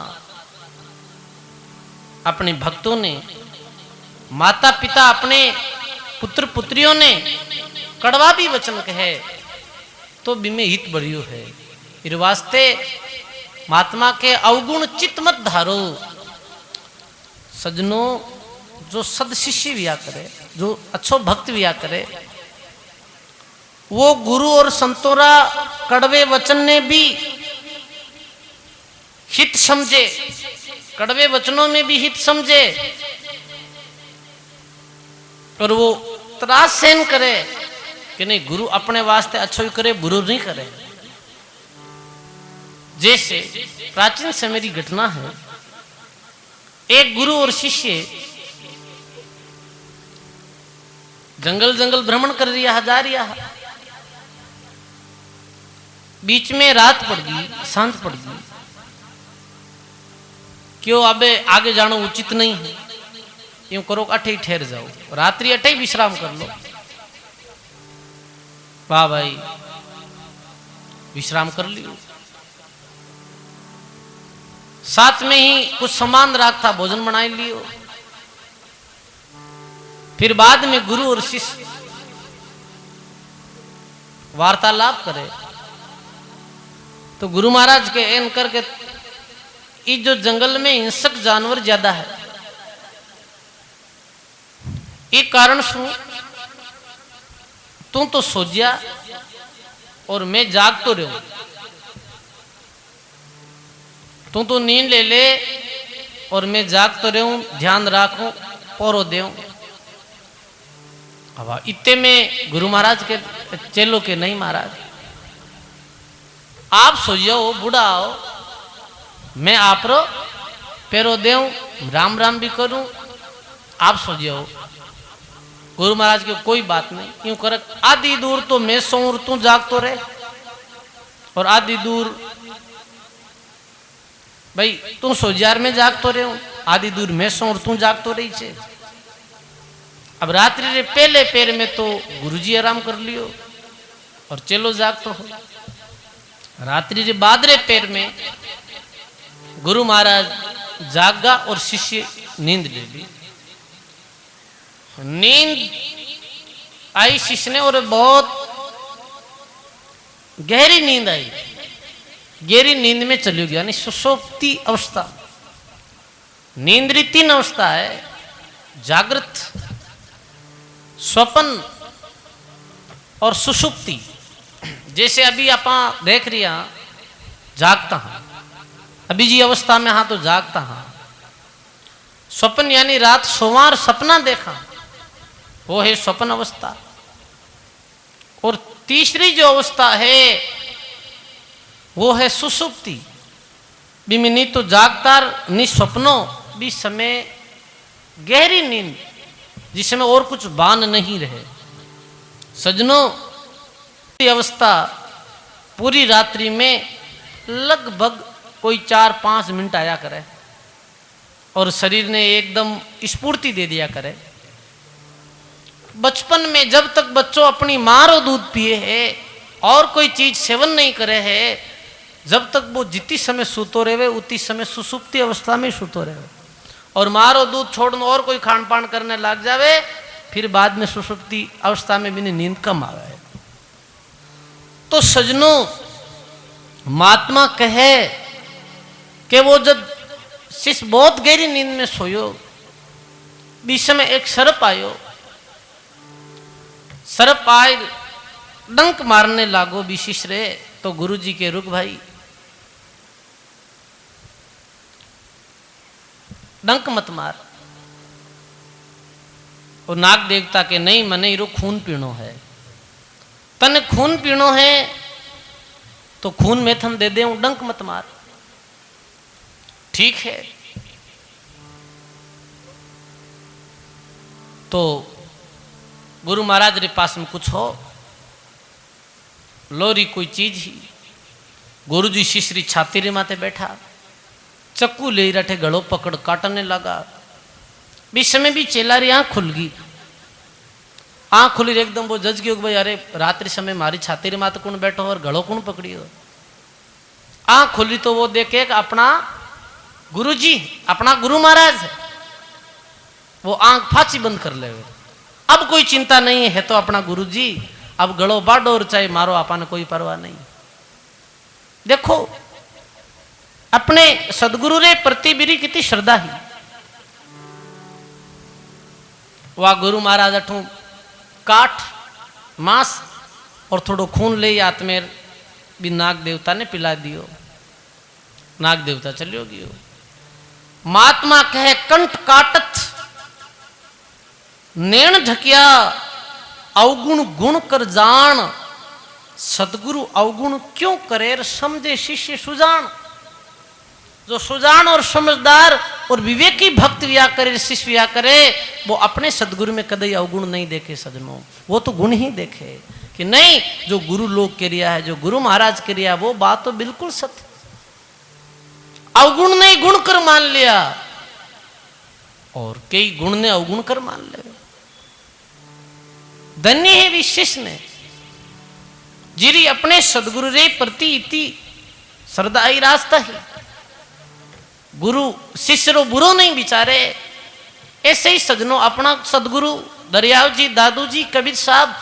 अपने भक्तों ने, माता पिता अपने पुत्र पुत्रियों ने कड़वा भी वचन कहे तो बिमे हित बढ़ियो है। इस वास्ते महात्मा के अवगुण चित्त मत धारो। सजनों जो सद शिष्य विया करे, जो अच्छो भक्त विया करे, वो गुरु और संतोरा कड़वे वचन ने भी हित समझे, कड़वे वचनों में भी हित समझे, और वो त्रास सहन करे कि नहीं गुरु अपने वास्ते अच्छो ही करे, बुरो नहीं करे। जैसे प्राचीन समय की घटना है, एक गुरु और शिष्य जंगल जंगल भ्रमण कर रिया जा रिया, बीच में रात पड़ गई, सांझ पड़ गई। क्यों अबे आगे जाना उचित नहीं है, यूं करो अठे ही ठहर जाओ, रात्रि अठे ही विश्राम कर लो। वाह भाई विश्राम कर लियो, साथ में ही कुछ सामान रखा, भोजन बना लियो। फिर बाद में गुरु और शिष्य वार्तालाप करे तो गुरु महाराज के एन करके इस जो जंगल में हिंसक जानवर ज्यादा है, एक कारण सु तू तो सो जा और मैं जाग तो रहूं, तू तो नींद ले ले और मैं जाग तो रहूं, ध्यान राखूं, पौरो देऊं। अब इतने में गुरु महाराज के चेलों के नहीं, महाराज आप सो जाओ, बूढ़ा आओ, मैं आप रो पैरो देऊं, राम राम भी करूं, आप सो जाओ। गुरु महाराज की कोई बात नहीं, यूं कर आधी दूर तो मैं सोऊं तू जाग तो रहे, और आधी दूर भाई तू सो जार में जाग तो रहे, आधी दूर मैं सोऊं तू जाग तो रही छे। अब रात्रि रे पहले पैर में तो गुरुजी आराम कर लियो और चलो जाग तो हो, रात्रि रे बाद रे पैर में गुरु महाराज जागा और शिष्य नींद ले ली। नींद आई शिष्य ने और बहुत गहरी नींद आई, गहरी नींद में चली गया, यानी सुषुप्ति अवस्था। नींद री 3 अवस्था है, जागृत, स्वप्न और सुषुप्ति। जैसे अभी आप देख रही जागता हाँ, अभी जी अवस्था में हाँ तो जागता हाँ। स्वप्न यानी रात सोवार सपना देखा, वो है स्वप्न अवस्था। और तीसरी जो अवस्था है वो है सुषुप्ति। भी नहीं तो जागतार नि स्वप्नों भी समय गहरी नींद, जिसमें और कुछ बान नहीं रहे। सजनों अवस्था पूरी रात्रि में लगभग कोई 4-5 मिनट आया करे और शरीर ने एकदम स्फूर्ति दे दिया करे। बचपन में जब तक बच्चों अपनी माँ रो दूध पिए है और कोई चीज सेवन नहीं करे है, जब तक वो जितनी समय सूतो रहे उतनी समय सुसुप्ति अवस्था में सूतो रहे, और मारो दूध छोड़ना और कोई खान पान करने लग जावे, फिर बाद में सुसुप्ति अवस्था में भी नींद कम आवे। तो सजनों, महात्मा कहे कि वो जब शिष्य बहुत गहरी नींद में सोयो, बीच में एक सर्प आयो, सर्प आए डंक मारने लागो विशिष्ट रे। तो गुरुजी के रुक भाई, डंक मत मार। और नाग देवता के नहीं, मने रो खून पीनो है, तने खून पीनो है तो खून में थम दे दे, डंक मत मार। ठीक है। तो गुरु महाराज रे पास में कुछ हो, लोरी कोई चीज ही। गुरु जी शिष्य छाती रे माथे बैठा, चक्कू ले रखे, गड़ो पकड़ काटने लगा। बीच में भी चेलारी आंख खुल गई, आंख खुली एकदम वो जज गयो भाई, अरे रात्रि समय मारी छाती रे माथे कौन बैठो और गड़ो कौन पकड़ियो। आंख खुली तो वो देखे अपना गुरु जी, अपना गुरु महाराज है। वो आंख फांची बंद कर ले, अब कोई चिंता नहीं है तो अपना गुरु जी, अब गड़ो बाडो और चाहे मारो, आपने कोई परवाह नहीं। देखो अपने सदगुरु रे प्रति बिरी कितनी श्रद्धा ही। वह गुरु महाराज अठू काठ मांस और थोड़ो खून ले आत्मेर भी नाग देवता ने पिला दियो। नाग देवता चलियो गयो। महात्मा कहे कंठ काटत नैण ढकिया, अवगुण गुण कर जान, सदगुरु अवगुण क्यों करे समझे शिष्य सुजान। जो सुजान और समझदार और विवेकी भक्त विया करे, शिष्य विया करे, वो अपने सदगुरु में कदई अवगुण नहीं देखे सजनों, वो तो गुण ही देखे कि नहीं, जो गुरु लोग के रिया है, जो गुरु महाराज के रिया, वो बात तो बिल्कुल सत्य। अवगुण ने गुण कर मान लिया और कई गुण ने अवगुण कर मान ले। धन्य है भी शिष्य ने जिरी अपने सदगुरु रे प्रति इति श्रद्धा ही रास्ता ही। गुरु शिष्य रो बुरो नहीं बिचारे। ऐसे ही सजनों अपना सदगुरु दरियाव जी, दादू जी, कबीर साहब,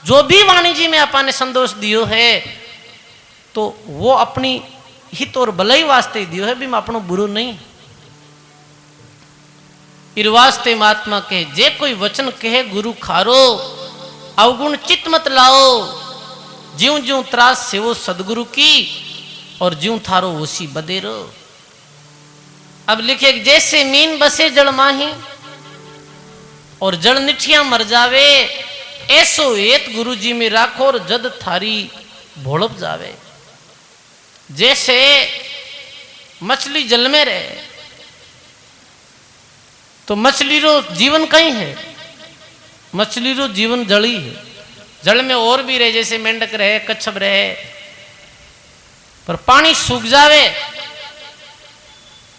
जो भी वाणी जी में अपने संतोष दियो है, तो वो अपनी हित और भलाई वास्ते दियो है, भी अपनो बुरो नहीं। इरवास्ते महात्मा कहे जे कोई वचन कहे गुरु खारो, अवगुण चित मत लाओ, ज्यों ज्यों त्रास सेवो सदगुरु की, और ज्यों थारो वसी बदेरो। अब लिखे जैसे मीन बसे जल माही और जल निठिया मर जावे, ऐसो एत गुरु जी में राखो और जद थारी भोड़प जावे। जैसे मछली जल में रहे तो मछली रो जीवन कहीं है, मछली रो जीवन जल ही है। जल में और भी रहे, जैसे मेंढक रहे, कच्छप रहे, पर पानी सूख जावे,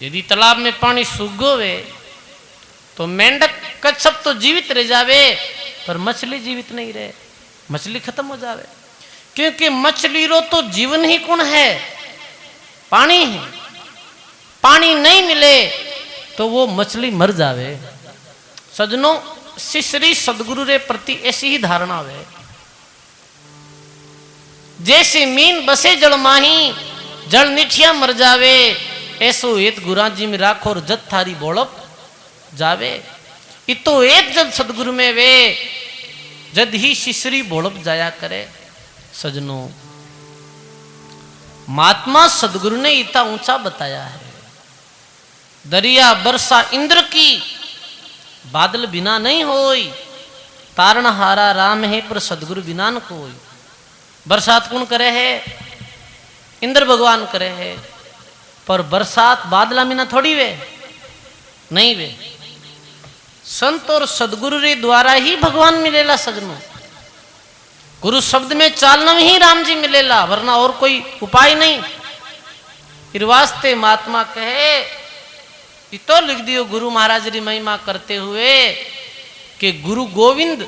यदि तालाब में पानी सूख गए तो मेंढक कच्छप तो जीवित रह जावे, पर मछली जीवित नहीं रहे, मछली खत्म हो जावे। क्योंकि मछली रो तो जीवन ही कौन है, पानी है। पानी नहीं मिले तो वो मछली मर जावे। सजनों, शिष्य सदगुरु रे प्रति ऐसी ही धारणा है। जैसे मीन बसे जल माही, जल निठिया मर जावे, ऐसो एत गुरा जी में राखो और जद थारी बोड़प जावे। इतो एक जब सदगुरु में वे, जद ही शिशरी बोड़प जाया करे। सजनों, महात्मा सदगुरु ने इतना ऊंचा बताया है। दरिया बरसा इंद्र की, बादल बिना नहीं होई, तारण हारा राम है पर सदगुरु बिना न कोई। बरसात कौन करे है, इंद्र भगवान करे है, पर बरसात बादला बिना थोड़ी वे नहीं वे। संत और सदगुरु रे द्वारा ही भगवान मिलेला। सजनों, गुरु शब्द में चालना में ही राम जी मिलेला, वरना और कोई उपाय नहीं। फिर वास्ते महात्मा कहे, तो लिख दियो गुरु महाराज री महिमा करते हुए कि गुरु गोविंद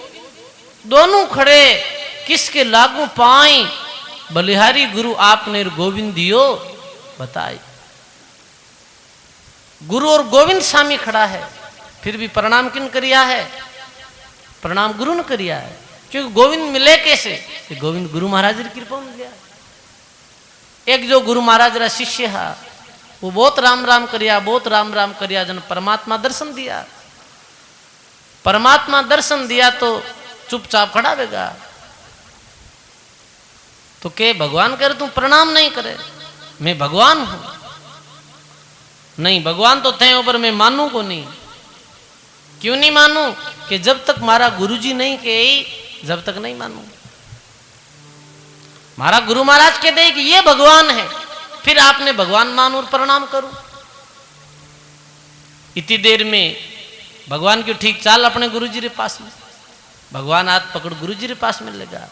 दोनों खड़े किसके लागू पाई, बलिहारी गुरु आपने गोविंद दियो बताई। गुरु और गोविंद स्वामी खड़ा है, फिर भी प्रणाम किन करिया है? प्रणाम गुरु ने करिया है। क्योंकि गोविंद मिले कैसे? गोविंद गुरु महाराज की कृपा मिल गया। एक जो गुरु महाराज रा शिष्य है वो बहुत राम राम करिया, बहुत राम राम करिया, जन परमात्मा दर्शन दिया। परमात्मा दर्शन दिया तो चुपचाप खड़ा रहेगा। तो के भगवान करे तू प्रणाम नहीं करे? मैं भगवान हूं। नहीं, भगवान तो थे ऊपर, मैं मानू को नहीं। क्यों नहीं मानू? कि जब तक मारा गुरुजी नहीं कहे जब तक नहीं मानू। मारा गुरु महाराज कह दे कि ये भगवान है, फिर आपने भगवान मानू और प्रणाम करूं। इतनी देर में भगवान की ठीक चाल अपने गुरुजी के पास में, भगवान हाथ पकड़ गुरुजी के पास में लगा।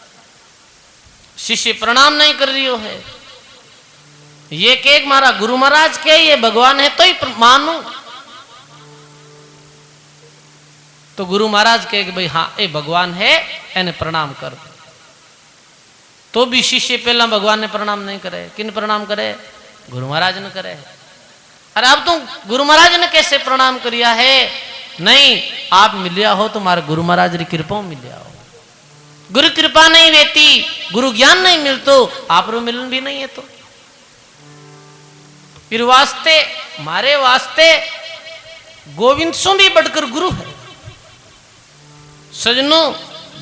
शिष्य प्रणाम नहीं कर रही हो है, ये के मारा गुरु महाराज के ये भगवान है तो ही मानू। तो गुरु महाराज कहे कि भाई हाँ ये भगवान है, इन्हें प्रणाम कर। तो भी शिष्य पहला भगवान ने प्रणाम नहीं करे। किन प्रणाम करे? गुरु महाराज ने करे। अरे अब तुम गुरु महाराज ने कैसे प्रणाम करिया है? नहीं, आप मिलिया हो तो मारे गुरु महाराज की कृपा मिलिया हो। गुरु कृपा नहीं रहती, गुरु ज्ञान नहीं मिलतो, आप रो मिलन भी नहीं है। तो फिर वास्ते मारे वास्ते गोविंद सो भी बढ़कर गुरु है। सजनों,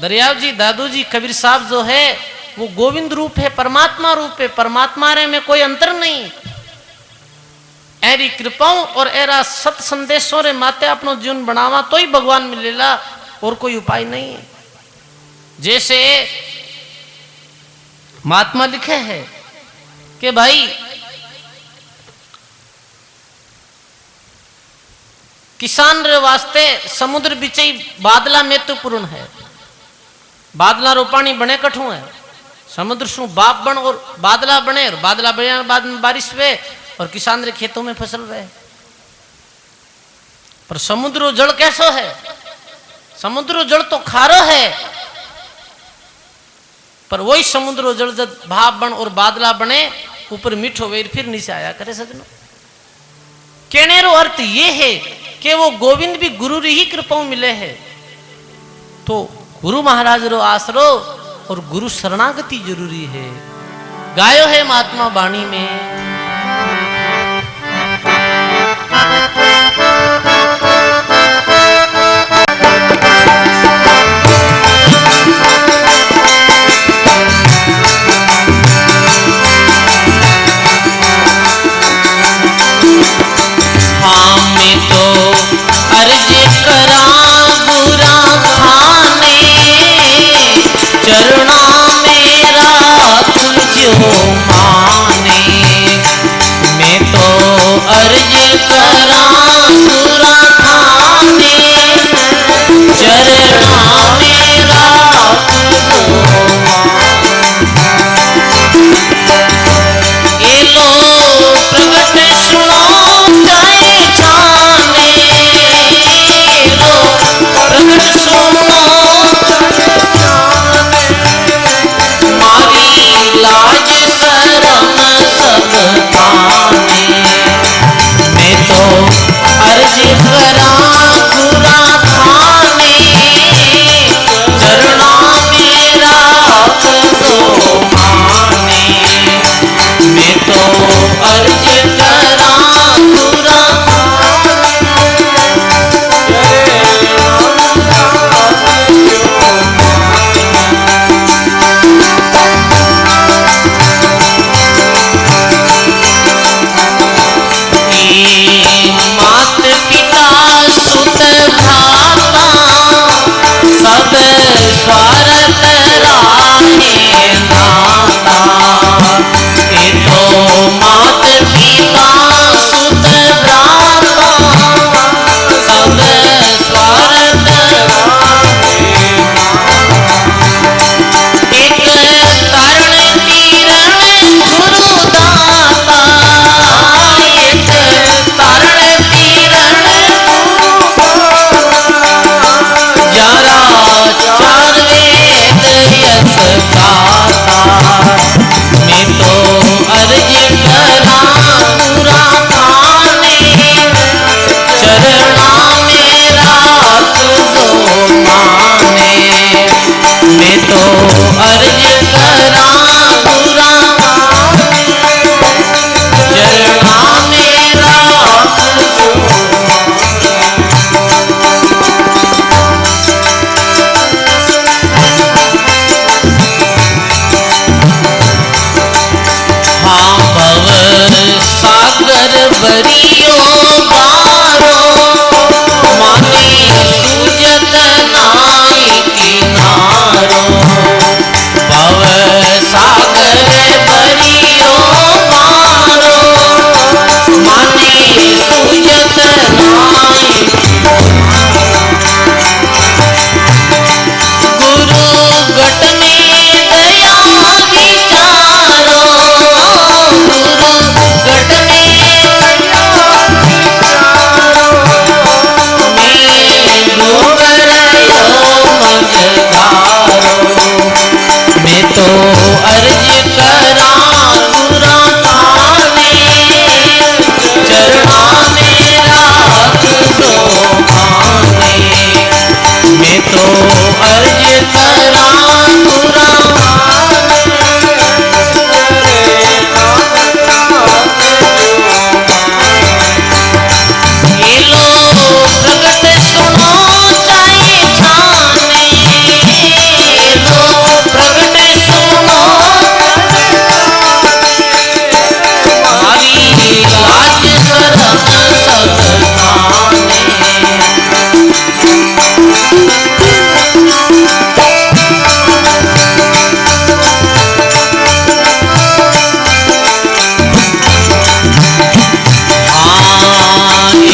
दरियाव जी, दादू जी, कबीर साहब जो है वो गोविंद रूप है, परमात्मा रूप है। परमात्मा रे में कोई अंतर नहीं। ऐरी कृपाओं और ऐरा सत संदेशों रे माते अपनो जीवन बनावा तो ही भगवान मिलेला, और कोई उपाय नहीं है। जैसे महात्मा लिखे है कि भाई किसान रे वास्ते समुद्र बिचई बादला महत्वपूर्ण है। बादला रो पानी बने कठू है, समुद्र सु बाप बन और बादला बने, और बादला बने बाद में बारिश वे और किसान रे खेतों में फसल वे। पर समुद्र जल कैसो है? समुद्र जल तो खारो है, पर वही समुद्र जल जब भाप बन और बादला बने ऊपर मीठो वे फिर नीचे आया करे। सजनो, कहने रो अर्थ ये है कि वो गोविंद भी गुरु री ही कृपा मिले है। तो गुरु महाराज रो आसरो और गुरु शरणागति जरूरी है। गायो है महात्मा वाणी में, मैं तो अर्ज करा बुरा खाने, चरणा मेरा तुझो माने।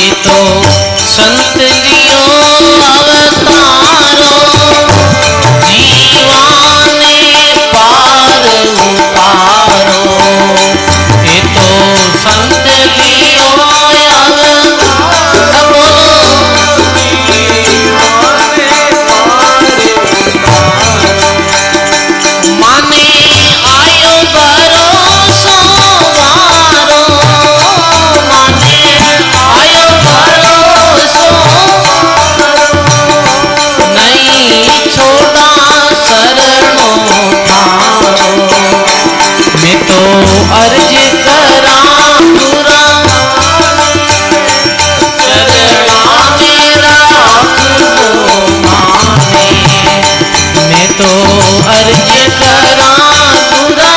ये तो संत लियो अवतारो, जीवाने पार उतारो। ये तो संत लियो अवतारो, माने आयो भरोसो मारो, माने आयो भरोसो नहीं छोड़ा शरणो थारो। मैं तो अर्ज करा पूरा चरणा मेरा माने। मैं तो अर्ज करा पूरा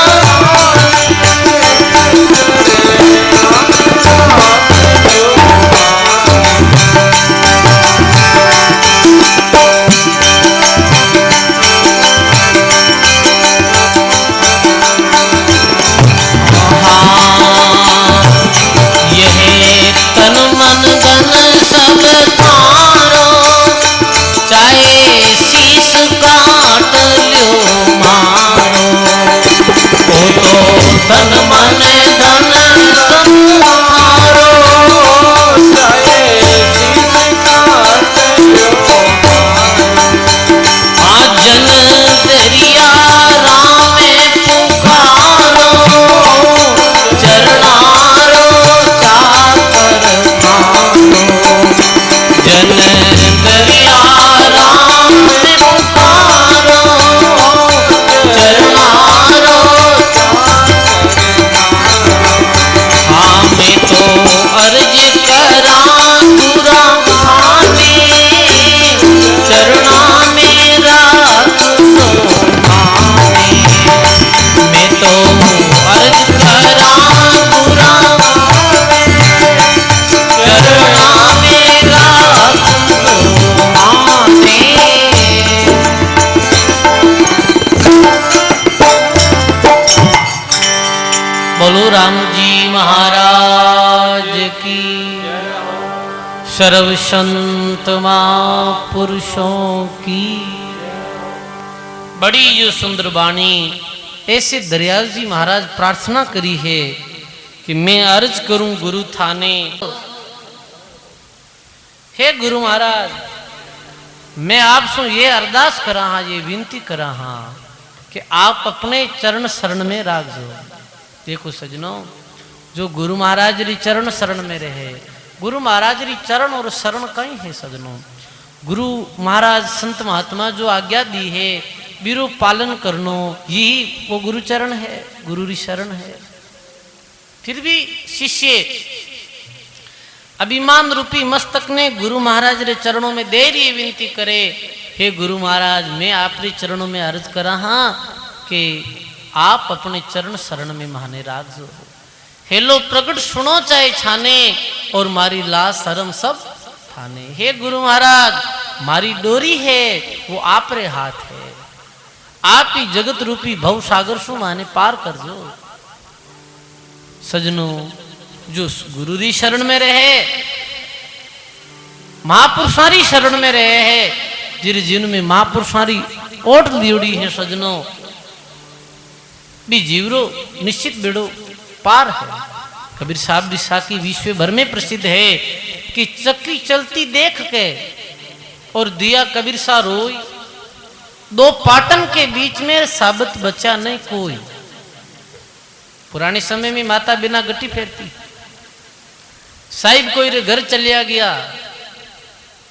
तन मन धन सब थारो, चाहे शीश काट ल्यो मारो। ओ तो तन मन धन सब थारो, चाहे शीश काट ल्यो मारो। जन दरिया राम पुकारो, चरणारो चाकर मारो। जन दरिया राम पुकारो, चरणारो हाँ मैं तो अर्ज करा पूरा खाने, चरणा मेरा माने। मैं तो अर्ज करा पूरा चरणा मेरा माने। बोलो राम जी महाराज की। सर्व संत महापुरुषों की। बड़ी जो सुंदर वाणी ऐसे दरियाल जी महाराज प्रार्थना करी है कि मैं अर्ज करूं गुरु थाने। हे गुरु महाराज, मैं आपसे ये अरदास करा हाँ, ये विनती करा हाँ कि आप अपने चरण शरण में राख दो। देखो सजनों, जो गुरु महाराज री चरण शरण में रहे, गुरु महाराज री चरण और शरण कहीं है सजनों। गुरु महाराज संत महात्मा जो आज्ञा दी है बीरो पालन करनो, यही वो गुरु चरण है, गुरु री शरण है। फिर भी शिष्य अभिमान रूपी मस्तक ने गुरु महाराज रे चरणों में दे रही विनती करे, हे गुरु महाराज मैं आप रे चरणों में अर्ज करा हाँ कि आप अपने चरण शरण में माने राख दो। हेलो प्रगट सुनो चाहे छाने, और मारी लाज शरम सब थाने। हे गुरु महाराज, मारी डोरी है वो आप रे हाथ है, आप ही जगत रूपी भव सागर सु माने पार कर दो। सजनों, जो गुरु री शरण में रहे, महापुरुषारी शरण में रहे है, जिनमें महापुरुषारी ओट लियोड़ी है सजनों, भी जीवरो निश्चित बेड़ो पार है। कबीर साहब की साकी विश्व भर में प्रसिद्ध है कि चक्की चलती देख के और दिया कबीर सा रोई, दो पाटन के बीच में साबत बचा नहीं कोई। पुराने समय में माता बिना गट्टी फेरती, साहिब कोई रे घर चलिया गया,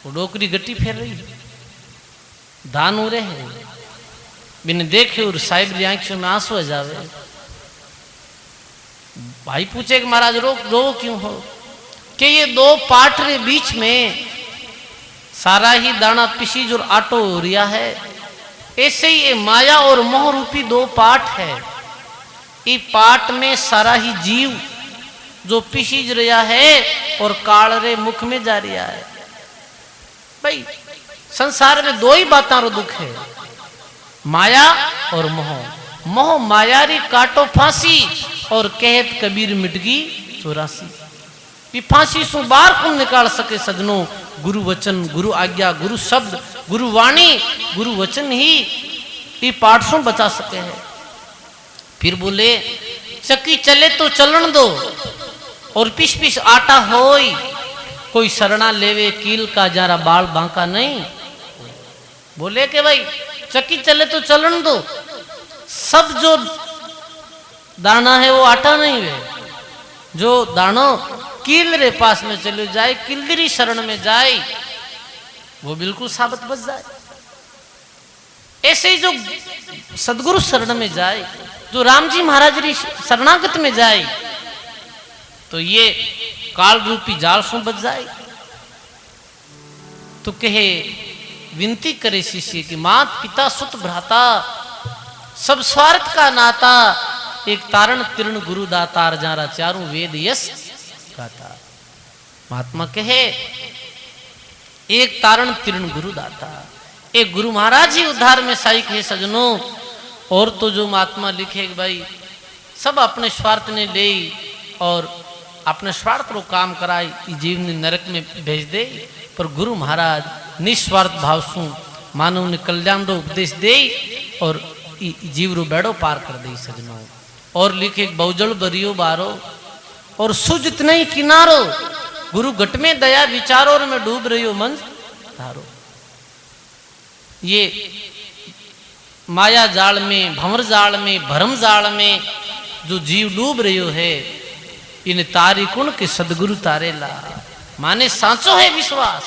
वो डोकरी गट्टी फेर रही, दान हो रहे हैं बिन देखे और साहिब री आंखों में आंसू आ जावे। भाई पूछे कि महाराज रो क्यों हो? कि ये दो पाठ रे बीच में सारा ही दाना पिसीज और आटो हो रिया है। ऐसे ही ये माया और मोह रूपी दो पाठ है। ये पाठ में सारा ही जीव जो पिसीज रिया है और काल रे मुख में जा रिया है। भाई संसार में दो ही बातों रो दुख है, माया और मोह। मोह माया री काटो फांसी और कहत कबीर मिटगी 84। कि फांसी सु बाहर कौन निकाल सके सजनों। गुरु वचन, गुरु आज्ञा, गुरु शब्द, गुरु वाणी, गुरु वचन ही ये पाठ सु बचा सके है। फिर बोले चक्की चले तो चलन दो और पिस पिस आटा होई, कोई शरणा लेवे कील का जरा बाल बांका नहीं। बोले कि भाई चक्की चले तो चलन दो, सब जो दाना है वो आटा नहीं है, जो दानो कील रे पास में चले जाए, किलदरी शरण में जाए, वो बिल्कुल साबित बच जाए। ऐसे ही जो सदगुरु शरण में जाए, जो राम जी महाराज री शरणागत में जाए, तो ये काल रूपी जाल सु बच जाए। तो कहे विनती करे शिष्य की मात पिता सुत भ्राता सब स्वार्थ का नाता, एक तारण तीर्ण गुरु दातार जारा चारों वेद यश गाता। महात्मा कहे एक तारण तीर्ण गुरु दाता, एक गुरु महाराज ही उद्धार में सहायक है सजनों। और तो जो महात्मा लिखे भाई सब अपने स्वार्थ ने ले और अपने स्वार्थ को काम कराए, जीव ने नरक में भेज दे, पर गुरु महाराज निस्वार्थ भाव सु मानव ने कल्याण रो उपदेश दे और जीव रो बेड़ो पार कर दे सजनों। और लिखे बहुजल बरियो बारो और सुज इतने ही किनारो, गुरु घट में दया विचारो और मैं डूब रही हो मन धारो। ये माया जाल में, भंवर जाल में, भरम जाल में जो जीव डूब रही है, इन तारी कुण के सदगुरु तारेला। माने साचो है विश्वास,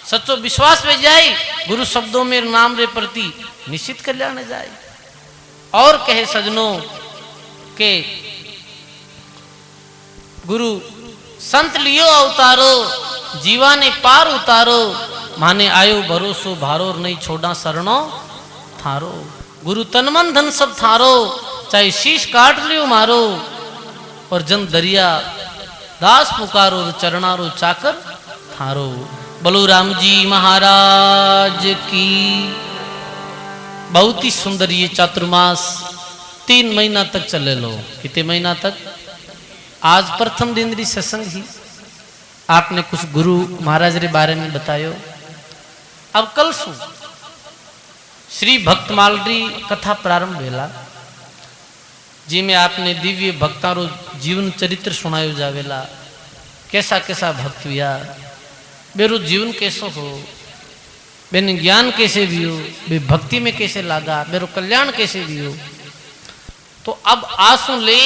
सच्चो विश्वास में जाए, गुरु शब्दों में नाम रे प्रति निश्चित कल्याण जाए। और कहे सजनों के गुरु संत लियो अवतारो, जीवा ने पार उतारो, माने आयो भरोसो भारो नहीं छोड़ा शरणो थारो। गुरु तन मन धन सब थारो, चाहे शीश काट लियो मारो, और जन दरिया दास पुकारो चरणारो चाकर थारो। बोलो राम जी महाराज की। बहुत ही सुंदर ये चातुर्मास 3 महीना तक चले लो। कितने महीना तक? आज प्रथम दिन री सत्संग ही आपने कुछ गुरु महाराज रे बारे में बतायो। अब कल सु श्री भक्तमाल री कथा प्रारंभ वेला, जिमें आपने दिव्य भक्तारो जीवन चरित्र सुनायो जावेला। कैसा कैसा भक्त हुआ, बेरो जीवन कैसो हो, बेने ज्ञान कैसे भी हो, बे भक्ति में कैसे लागा, बेरो कल्याण कैसे भी हो। तो अब आंसू ले